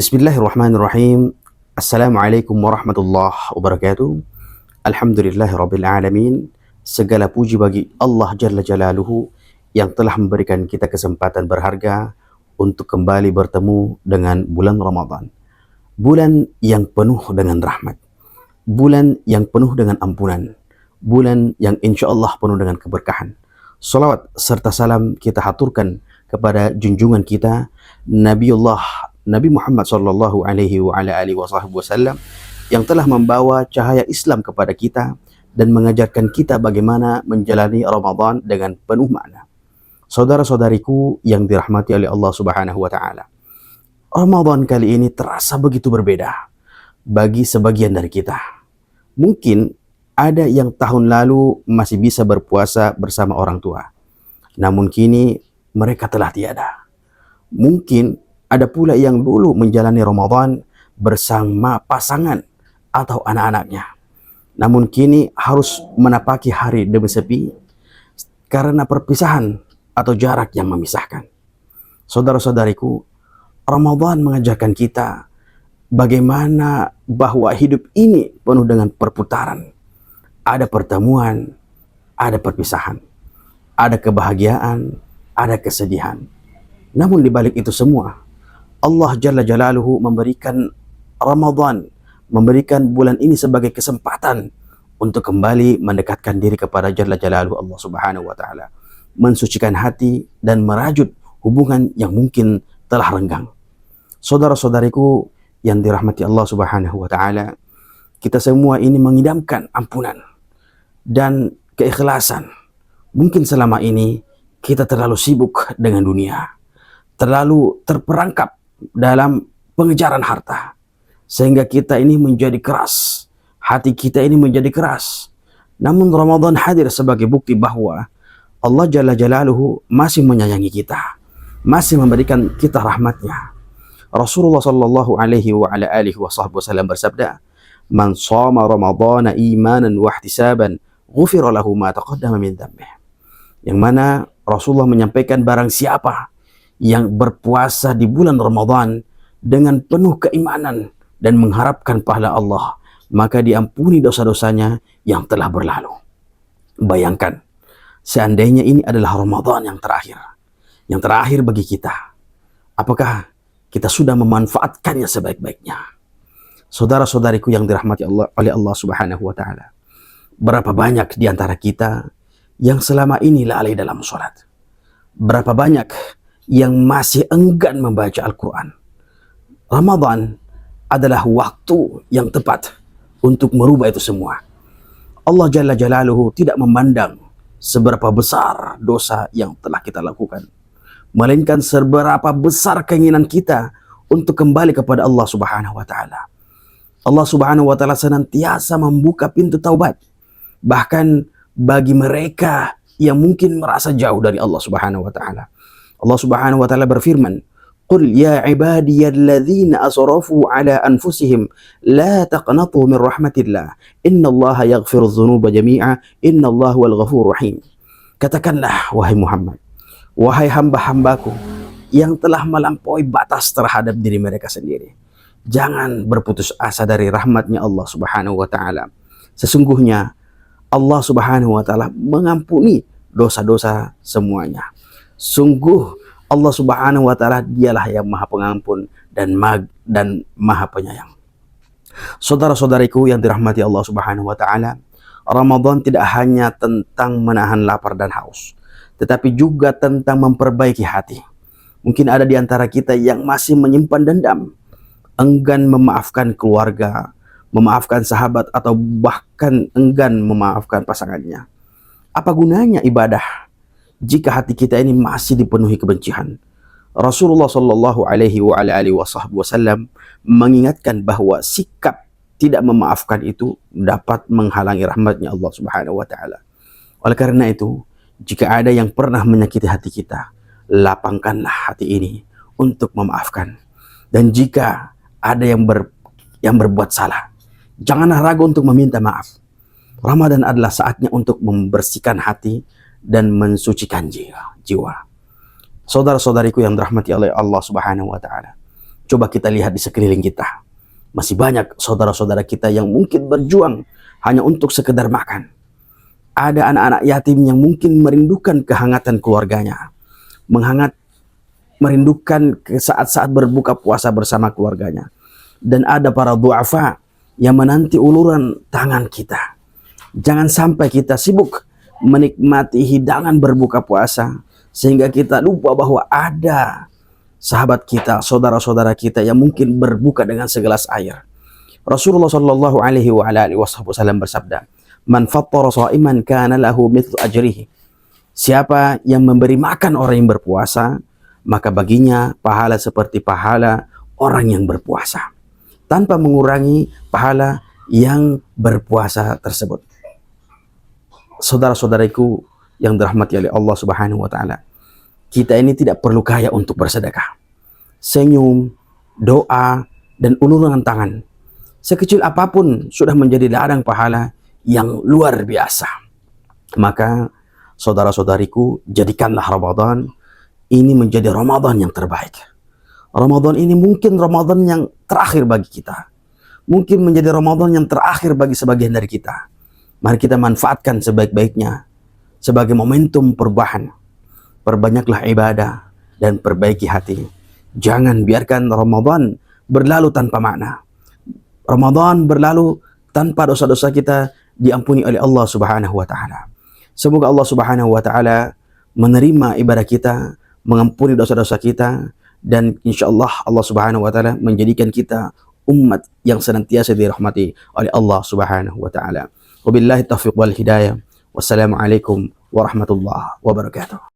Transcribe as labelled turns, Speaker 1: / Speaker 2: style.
Speaker 1: Bismillahirrahmanirrahim. Assalamualaikum warahmatullahi wabarakatuh. Alhamdulillahirabbil alamin. Segala puji bagi Allah Jalla Jalaluhu yang telah memberikan kita kesempatan berharga untuk kembali bertemu dengan bulan Ramadan. Bulan yang penuh dengan rahmat. Bulan yang penuh dengan ampunan. Bulan yang insya Allah penuh dengan keberkahan. Salawat serta salam kita haturkan kepada junjungan kita Nabi Muhammad sallallahu alaihi wasallam yang telah membawa cahaya Islam kepada kita dan mengajarkan kita bagaimana menjalani Ramadan dengan penuh makna. Saudara-saudariku yang dirahmati oleh Allah Subhanahu wa taala. Ramadan kali ini terasa begitu berbeda bagi sebagian dari kita. Mungkin ada yang tahun lalu masih bisa berpuasa bersama orang tua. Namun kini mereka telah tiada. Mungkin ada pula yang dulu menjalani Ramadan bersama pasangan atau anak-anaknya. Namun kini harus menapaki hari demi sepi karena perpisahan atau jarak yang memisahkan. Saudara-saudariku, Ramadan mengajarkan kita bagaimana bahwa hidup ini penuh dengan perputaran. Ada pertemuan, ada perpisahan. Ada kebahagiaan, ada kesedihan. Namun di balik itu semua, Allah Jalla Jalaluhu memberikan Ramadan, memberikan bulan ini sebagai kesempatan untuk kembali mendekatkan diri kepada Jalla Jalaluhu Allah Subhanahu wa taala, mensucikan hati dan merajut hubungan yang mungkin telah renggang. Saudara-saudariku yang dirahmati Allah Subhanahu wa taala, kita semua ini mengidamkan ampunan dan keikhlasan. Mungkin selama ini kita terlalu sibuk dengan dunia, terlalu terperangkap dalam pengejaran harta, sehingga kita ini menjadi keras, hati kita ini menjadi keras. Namun Ramadan hadir sebagai bukti bahwa Allah Jalla Jalaluhu masih menyayangi kita, masih memberikan kita rahmatnya. Rasulullah sallallahu alaihi wasallam bersabda, "Man shoma Ramadhana imanan wa ihtisaban, ghufira lahu ma taqaddama min dhanbihi." Yang mana Rasulullah menyampaikan barang siapa yang berpuasa di bulan Ramadan dengan penuh keimanan dan mengharapkan pahala Allah, maka diampuni dosa-dosanya yang telah berlalu. Bayangkan, seandainya ini adalah Ramadan yang terakhir bagi kita, apakah kita sudah memanfaatkannya sebaik-baiknya? Saudara-saudariku yang dirahmati Allah oleh Allah Subhanahu wa taala, berapa banyak di antara kita yang selama ini lalai dalam sholat? Berapa banyak yang masih enggan membaca Al-Quran? Ramadan adalah waktu yang tepat untuk merubah itu semua. Allah Jalla Jalaluhu tidak memandang seberapa besar dosa yang telah kita lakukan, melainkan seberapa besar keinginan kita untuk kembali kepada Allah Subhanahu wa taala. Allah Subhanahu wa taala senantiasa membuka pintu taubat, bahkan bagi mereka yang mungkin merasa jauh dari Allah Subhanahu wa taala. Allah Subhanahu wa taala berfirman, "Qul ya ibadiyalladzina asrafu ala anfusihim la taqnatu min rahmatillah. Innallaha yaghfiru dzunuba jami'a. Innallaha wal ghafurur rahim." Katakanlah wahai Muhammad, wahai hamba-hambaku yang telah melampaui batas terhadap diri mereka sendiri, jangan berputus asa dari rahmatnya Allah Subhanahu wa taala. Sesungguhnya Allah Subhanahu wa taala mengampuni dosa-dosa semuanya. Sungguh Allah Subhanahu wa taala dialah yang Maha Pengampun dan Maha Penyayang. Saudara-saudariku yang dirahmati Allah Subhanahu wa taala, Ramadan tidak hanya tentang menahan lapar dan haus, tetapi juga tentang memperbaiki hati. Mungkin ada di antara kita yang masih menyimpan dendam, enggan memaafkan keluarga, memaafkan sahabat, atau bahkan enggan memaafkan pasangannya. Apa gunanya ibadah jika hati kita ini masih dipenuhi kebencian? Rasulullah sallallahu alaihi wasallam mengingatkan bahwa sikap tidak memaafkan itu dapat menghalangi rahmatnya Allah Subhanahu wa taala. Oleh karena itu, jika ada yang pernah menyakiti hati kita, lapangkanlah hati ini untuk memaafkan. Dan jika ada yang berbuat salah, janganlah ragu untuk meminta maaf. Ramadan adalah saatnya untuk membersihkan hati dan mensucikan jiwa. Saudara-saudariku yang dirahmati oleh Allah Subhanahu wa taala, Coba kita lihat di sekeliling kita. Masih banyak saudara-saudara kita yang mungkin berjuang hanya untuk sekedar makan. Ada anak-anak yatim yang mungkin merindukan kehangatan keluarganya. Merindukan ke saat-saat berbuka puasa bersama keluarganya. Dan ada para du'afa yang menanti uluran tangan kita. Jangan sampai kita sibuk menikmati hidangan berbuka puasa sehingga kita lupa bahwa ada sahabat kita, saudara-saudara kita yang mungkin berbuka dengan segelas air. Rasulullah Shallallahu Alaihi Wasallam bersabda, "Man fattara sha'iman kana lahu mithlu ajrihi." Siapa yang memberi makan orang yang berpuasa, maka baginya pahala seperti pahala orang yang berpuasa, tanpa mengurangi pahala yang berpuasa tersebut. Saudara-saudariku yang dirahmati oleh Allah Subhanahu wa taala, kita ini tidak perlu kaya untuk bersedekah. Senyum, doa, dan uluran tangan sekecil apapun sudah menjadi ladang pahala yang luar biasa. Maka saudara-saudariku, jadikanlah Ramadan ini menjadi Ramadan yang terbaik. Ramadan ini mungkin Ramadan yang terakhir bagi kita. Mungkin menjadi Ramadan yang terakhir bagi sebagian dari kita. Mari kita manfaatkan sebaik-baiknya sebagai momentum perubahan. Perbanyaklah ibadah dan perbaiki hati. Jangan biarkan Ramadan berlalu tanpa makna. Ramadan berlalu tanpa dosa-dosa kita diampuni oleh Allah Subhanahu wa taala. Semoga Allah Subhanahu wa taala menerima ibadah kita, mengampuni dosa-dosa kita, dan insyaallah Allah Subhanahu wa taala menjadikan kita umat yang senantiasa dirahmati oleh Allah Subhanahu wa taala. Wabillahi taufiq wal hidayah. Wassalamualaikum warahmatullahi wabarakatuh.